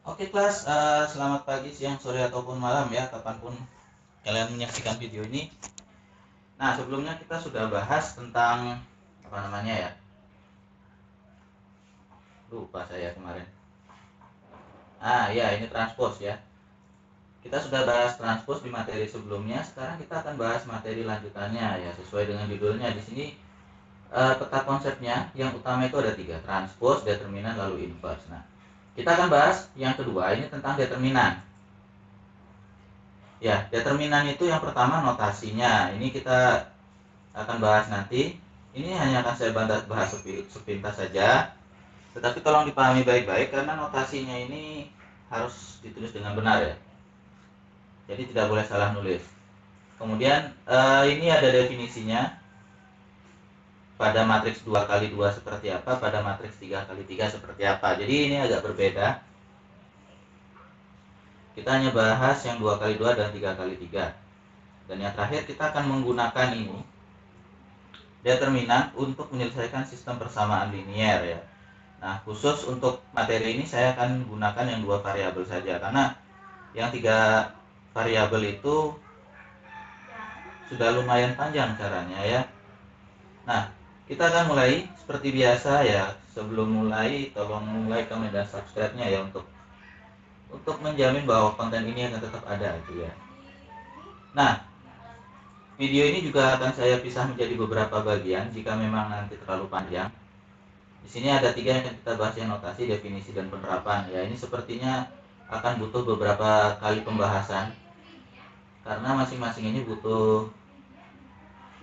Oke kelas, selamat pagi, siang, sore, ataupun malam ya, kapanpun kalian menyaksikan video ini. Nah, sebelumnya kita sudah bahas tentang apa namanya ya, lupa saya kemarin. Ya, ini transpose ya. Kita sudah bahas transpose di materi sebelumnya. Sekarang kita akan bahas materi lanjutannya ya, sesuai dengan judulnya. Di sini peta konsepnya yang utama itu ada 3: transpose, determinan, lalu inverse. Nah, kita akan bahas yang kedua, ini tentang determinan. Ya, determinan itu yang pertama notasinya. Ini kita akan bahas nanti. Ini hanya akan saya bahas sepintas saja. Tetapi tolong dipahami baik-baik karena notasinya ini harus ditulis dengan benar ya. Jadi tidak boleh salah nulis. Kemudian ini ada definisinya. Pada matriks 2x2 seperti apa, pada matriks 3x3 seperti apa. Jadi ini agak berbeda. Kita hanya bahas yang 2x2 dan 3x3. Dan yang terakhir kita akan menggunakan ini determinan untuk menyelesaikan sistem persamaan linier ya. Nah, khusus untuk materi ini saya akan gunakan yang 2 variabel saja karena yang 3 variabel itu sudah lumayan panjang caranya ya. Nah, kita akan mulai seperti biasa ya. Sebelum mulai, tolong like, comment, dan subscribe-nya ya untuk menjamin bahwa konten ini akan tetap ada gitu ya. Nah, video ini juga akan saya pisah menjadi beberapa bagian jika memang nanti terlalu panjang. Di sini ada 3 yang kita bahas, yang notasi, definisi, dan penerapan. Ya, ini sepertinya akan butuh beberapa kali pembahasan karena masing-masing ini butuh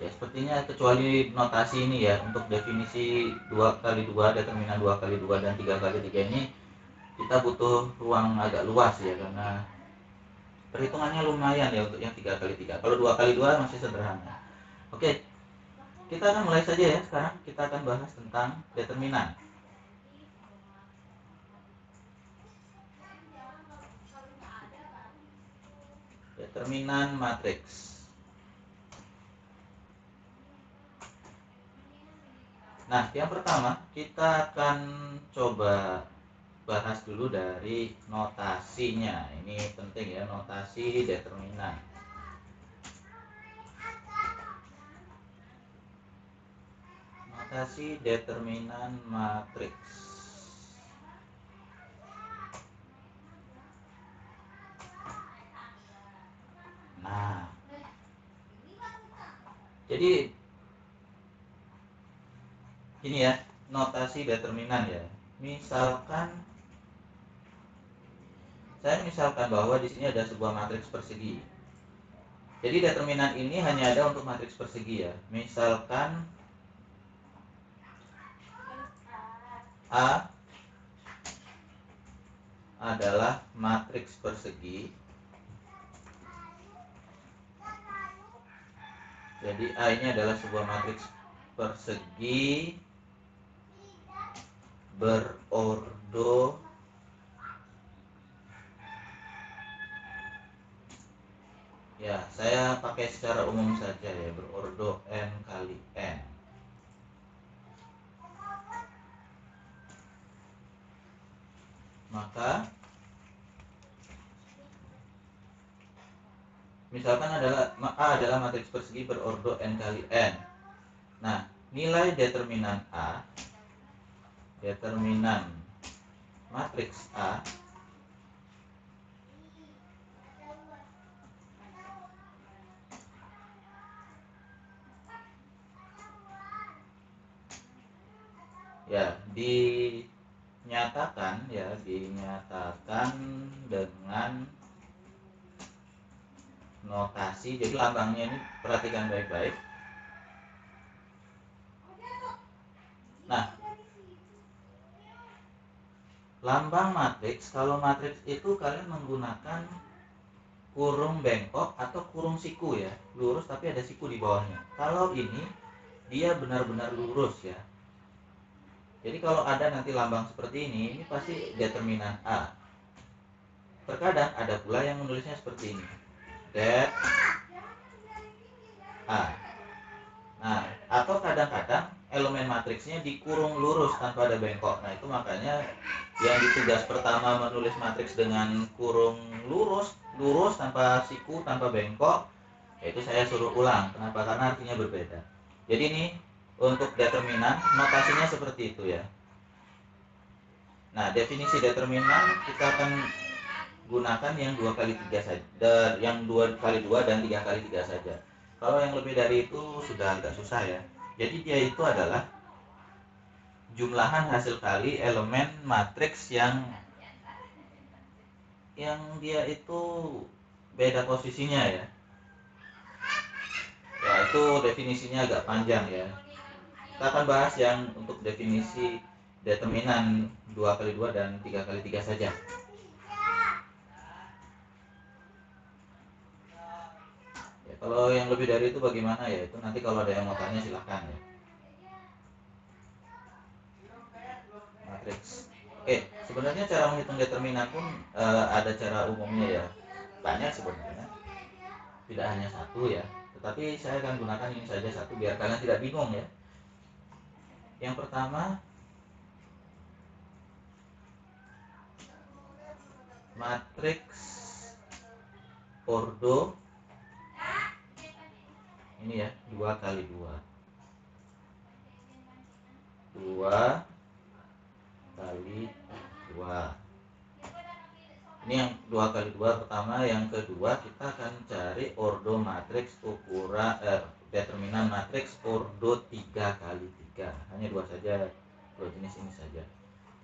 ya, sepertinya kecuali notasi ini ya, untuk definisi 2x2, determinan 2x2 dan 3x3 ini kita butuh ruang agak luas ya, karena perhitungannya lumayan ya untuk yang 3x3. Kalau 2x2 masih sederhana. Oke, kita akan mulai saja ya. Sekarang kita akan bahas tentang determinan. Determinan matriks. Nah, yang pertama kita akan coba bahas dulu dari notasinya. Ini penting ya, notasi determinan. Notasi determinan matriks. Nah, jadi ini ya, notasi determinan ya. Misalkan bahwa di sini ada sebuah matriks persegi. Jadi determinan ini hanya ada untuk matriks persegi ya. Misalkan A adalah matriks persegi. Jadi A ini adalah sebuah matriks persegi berordo ya, saya pakai secara umum saja ya, berordo n kali n. Maka misalkan A adalah matriks persegi berordo n kali n. Nah, nilai determinan A, determinan matriks A ya dinyatakan dengan notasi. Jadi lambangnya ini perhatikan baik-baik. Nah, lambang matriks, kalau matriks itu kalian menggunakan kurung bengkok atau kurung siku ya, lurus tapi ada siku di bawahnya. Kalau ini dia benar-benar lurus ya. Jadi kalau ada nanti lambang seperti ini pasti determinan A. Terkadang ada pula yang menulisnya seperti ini, det A. Nah, atau kadang-kadang elemen matriksnya dikurung lurus tanpa ada bengkok. Nah itu makanya yang di tugas pertama menulis matriks dengan kurung lurus tanpa siku, tanpa bengkok, yaitu saya suruh ulang. Kenapa? Karena artinya berbeda. Jadi ini untuk determinan notasinya seperti itu ya. Nah definisi determinan kita akan gunakan yang 2x3 saja, yang 2x2 dan 3x3 saja. Kalau yang lebih dari itu sudah agak susah ya. Jadi dia itu adalah jumlahan hasil kali elemen matriks yang dia itu beda posisinya ya. Ya itu definisinya agak panjang ya. Kita akan bahas yang untuk definisi determinan 2x2 dan 3x3 saja. Ya, kalau yang lebih dari itu bagaimana ya? Itu nanti kalau ada yang mau tanya silahkan ya. Matriks. Oke, sebenarnya cara menghitung determinan pun ada cara umumnya ya. Banyak sebenarnya. Tidak hanya satu ya. Tetapi saya akan gunakan ini saja satu biar kalian tidak bingung ya. Yang pertama, matriks ordo ini ya, 2x2. 2x2. Ini yang 2x2 pertama. Yang kedua kita akan cari ordo matriks ukuran determinan matriks ordo 3x3. Hanya dua saja, dua jenis ini saja,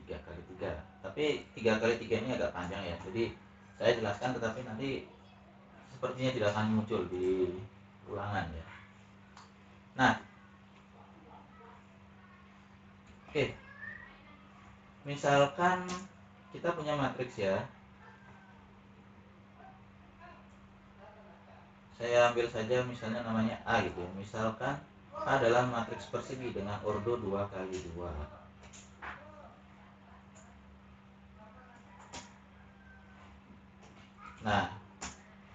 3x3. Tapi 3x3 ini agak panjang ya, jadi saya jelaskan tetapi nanti sepertinya tidak akan muncul di ulangan ya. Nah, oke, misalkan kita punya matriks ya. Saya ambil saja misalnya namanya A gitu ya. Misalkan A adalah matriks persegi dengan ordo 2x2. Nah,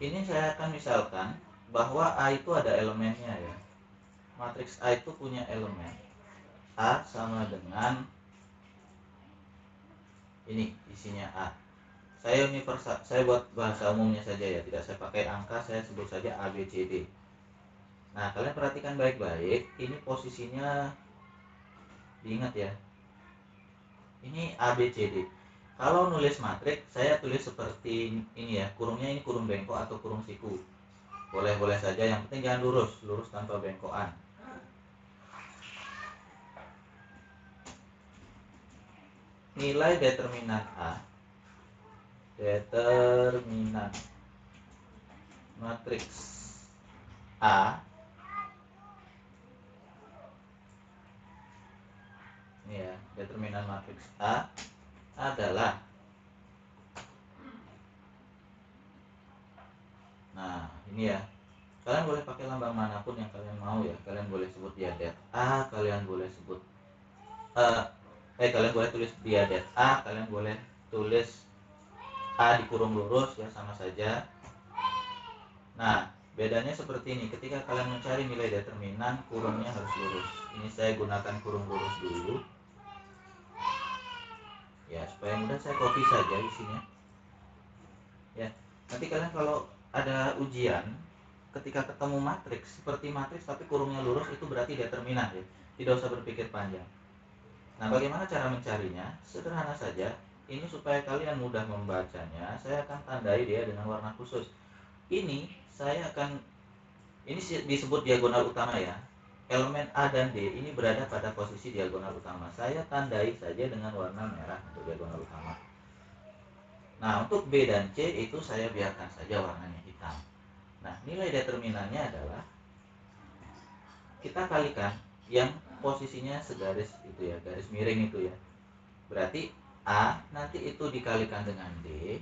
ini saya akan misalkan bahwa A itu ada elemennya ya. Matriks A itu punya elemen. A sama dengan ini isinya A. Saya universal, saya buat bahasa umumnya saja ya, tidak saya pakai angka, saya sebut saja A, B, C, D. Nah, kalian perhatikan baik-baik, ini posisinya diingat ya. Ini A, B, C, D. Kalau nulis matriks, saya tulis seperti ini ya, kurungnya ini kurung bengkok atau kurung siku. Boleh-boleh saja, yang penting jangan lurus tanpa bengkokan. Nilai determinan A, determinan matriks A, ini ya, determinan matriks A adalah, nah ini ya, kalian boleh pakai lambang manapun yang kalian mau ya. Kalian boleh sebut dia det A, kalian boleh sebut kalian boleh tulis dia det A, kalian boleh tulis A dikurung lurus ya, sama saja. Nah, bedanya seperti ini, ketika kalian mencari nilai determinan, kurungnya harus lurus. Ini saya gunakan kurung lurus dulu ya, supaya mudah saya copy saja isinya ya. Nanti kalian kalau ada ujian, ketika ketemu matriks seperti matriks tapi kurungnya lurus, itu berarti determinan ya, tidak usah berpikir panjang. Nah, bagaimana cara mencarinya? Sederhana saja. Ini supaya kalian mudah membacanya, saya akan tandai dia dengan warna khusus. Ini disebut diagonal utama ya. Elemen A dan D ini berada pada posisi diagonal utama. Saya tandai saja dengan warna merah untuk diagonal utama. Nah, untuk B dan C itu saya biarkan saja warnanya hitam. Nah, nilai determinannya adalah kita kalikan yang posisinya segaris itu ya, garis miring itu ya. Berarti A nanti itu dikalikan dengan D,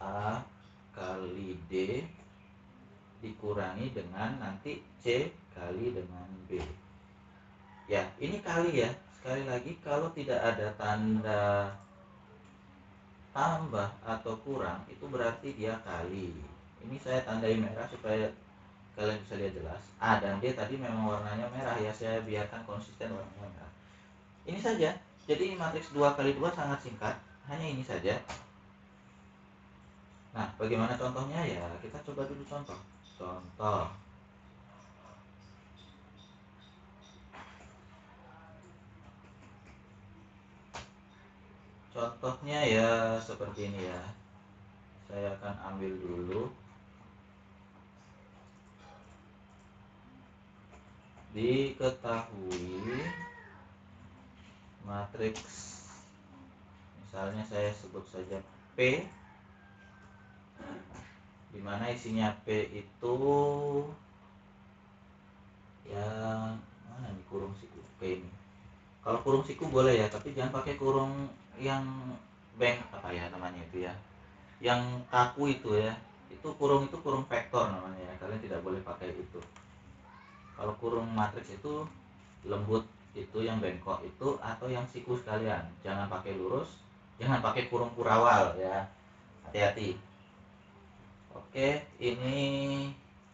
A kali D dikurangi dengan nanti C kali dengan B. Ya, ini kali ya. Sekali lagi, kalau tidak ada tanda tambah atau kurang, itu berarti dia kali. Ini saya tandai merah supaya kalian bisa lihat jelas A dan D tadi memang warnanya merah ya, saya biarkan konsisten warnanya merah. Ini saja. Jadi matriks 2x2 sangat singkat, hanya ini saja. Nah, bagaimana contohnya ya? Kita coba dulu contoh. Contohnya ya seperti ini ya. Saya akan ambil dulu. Diketahui matriks, misalnya saya sebut saja P, dimana isinya P itu yang mana nih kurung siku P ini. Kalau kurung siku boleh ya, tapi jangan pakai kurung yang bank apa ya namanya itu ya, yang kaku itu ya. Itu kurung vektor namanya ya, kalian tidak boleh pakai itu. Kalau kurung matriks itu lembut itu yang bengkok itu, atau yang siku sekalian. Jangan pakai lurus, jangan pakai kurung kurawal ya. Hati-hati. Oke, ini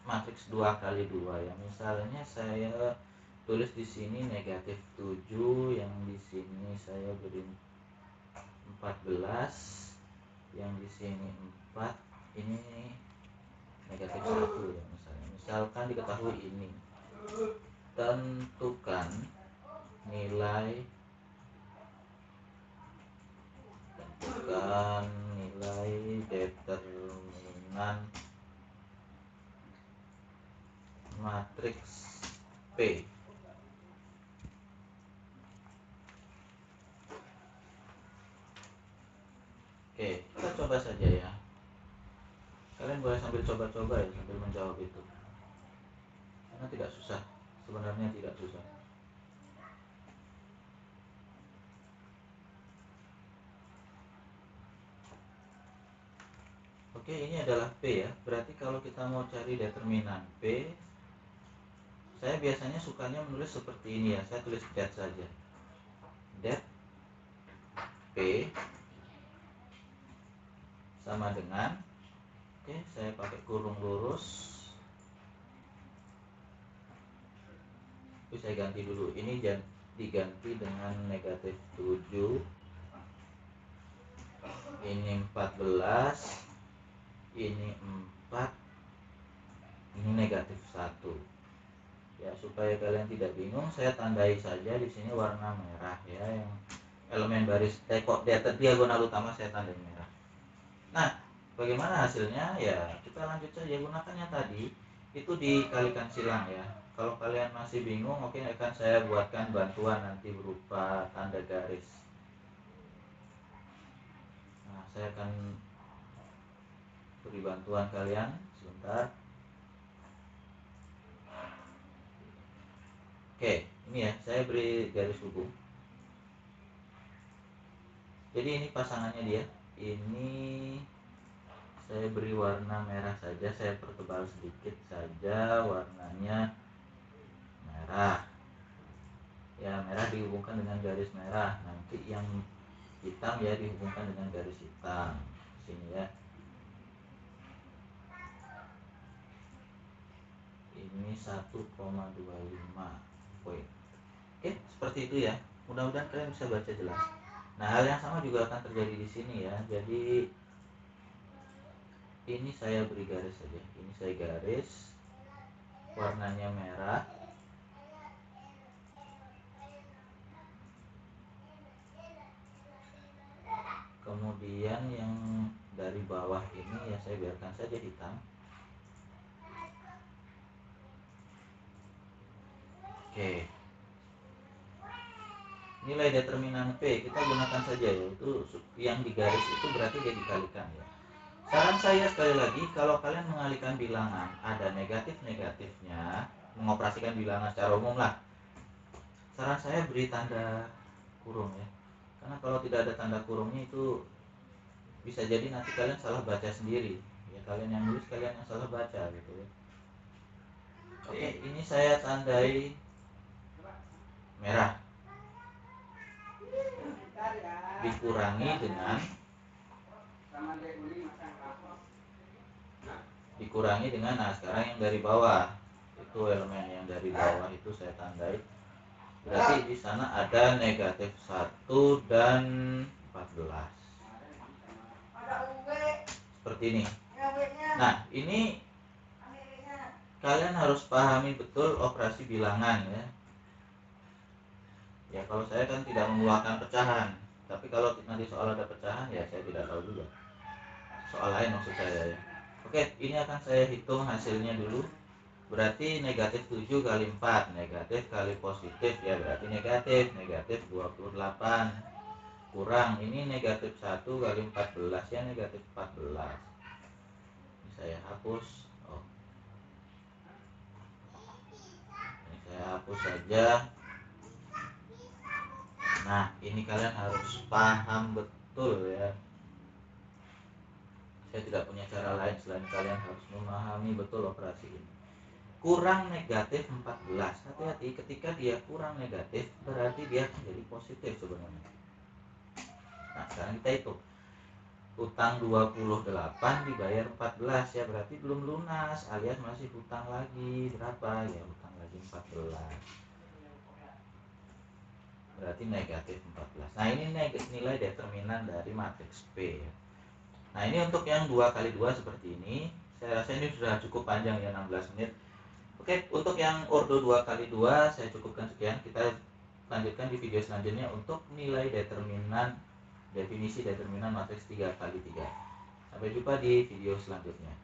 matriks 2x2 ya. Misalnya saya tulis di sini negatif 7, yang di sini saya beri 14, yang di sini 4, ini negatif 1 ya misalnya. Misalkan diketahui ini. Tentukan nilai determinan matriks P. Oke, kita coba saja ya. Kalian boleh sambil coba-coba ya, sambil menjawab itu. Karena tidak susah, sebenarnya tidak susah. Oke, ini adalah P ya. Berarti kalau kita mau cari determinan P, saya biasanya sukanya menulis seperti ini ya. Saya tulis det saja. Det P sama dengan, oke, saya pakai kurung lurus. Saya ganti dulu. Ini diganti dengan negatif 7. Ini 14. Ini 4. Ini negatif 1. Ya, supaya kalian tidak bingung, saya tandai saja di sini warna merah ya, yang elemen baris diagonal utama saya tandai merah. Nah, bagaimana hasilnya? Ya, kita lanjut saja, gunakan yang tadi itu dikalikan silang ya. Kalau kalian masih bingung, mungkin akan saya buatkan bantuan nanti berupa tanda garis. Nah, saya akan beri bantuan kalian sebentar. Oke, ini ya, saya beri garis hubung. Jadi ini pasangannya dia. Ini saya beri warna merah saja, saya pertebal sedikit saja warnanya merah. Ya, merah dihubungkan dengan garis merah. Nanti yang hitam ya dihubungkan dengan garis hitam. Sini ya. Ini 1,25 poin. Oke, seperti itu ya. Mudah-mudahan kalian bisa baca jelas. Nah, hal yang sama juga akan terjadi di sini ya. Jadi ini saya beri garis saja. Ini saya garis warnanya merah. Kemudian yang dari bawah ini ya saya biarkan saja hitam. Oke. Nilai determinan P kita gunakan saja, yaitu yang digaris itu berarti dia dikalikan ya. Saran saya sekali lagi, kalau kalian mengalihkan bilangan ada negatif-negatifnya, mengoperasikan bilangan secara umum lah, saran saya beri tanda kurung ya. Karena kalau tidak ada tanda kurungnya itu bisa jadi nanti kalian salah baca sendiri. Ya, kalian yang nulis, kalian yang salah baca gitu ya. Oke, ini saya tandai merah. Dikurangi dengan dikurangi dengan, nah sekarang yang dari bawah itu elemen yang dari bawah itu saya tandai, berarti di sana ada negatif 1 dan 14 seperti ini. Nah ini kalian harus pahami betul operasi bilangan ya. Ya kalau saya kan tidak mengeluarkan pecahan, tapi kalau nanti soal ada pecahan ya saya tidak tahu juga. Soal lain maksud saya ya. Oke, ini akan saya hitung hasilnya dulu. Berarti negatif 7 kali 4, negatif kali positif ya berarti negatif, negatif 28. Kurang, ini negatif 1 kali 14 ya negatif 14. Ini saya hapus. Oh. Ini saya hapus saja. Nah, ini kalian harus paham betul ya. Saya tidak punya cara lain selain kalian harus memahami betul operasi ini. Kurang negatif 14. Hati-hati, ketika dia kurang negatif berarti dia akan jadi positif sebenarnya. Nah, sekarang kita hitung. Utang 28 dibayar 14 ya berarti belum lunas alias masih hutang lagi berapa ya, hutang lagi 14. Berarti negatif 14. Nah, ini nilai determinan dari matriks P ya. Nah, ini untuk yang 2 kali 2 seperti ini. Saya rasa ini sudah cukup panjang ya, 16 menit. Oke, untuk yang ordo 2 kali 2 saya cukupkan sekian. Kita lanjutkan di video selanjutnya untuk nilai determinan, definisi determinan matriks 3 kali 3. Sampai jumpa di video selanjutnya.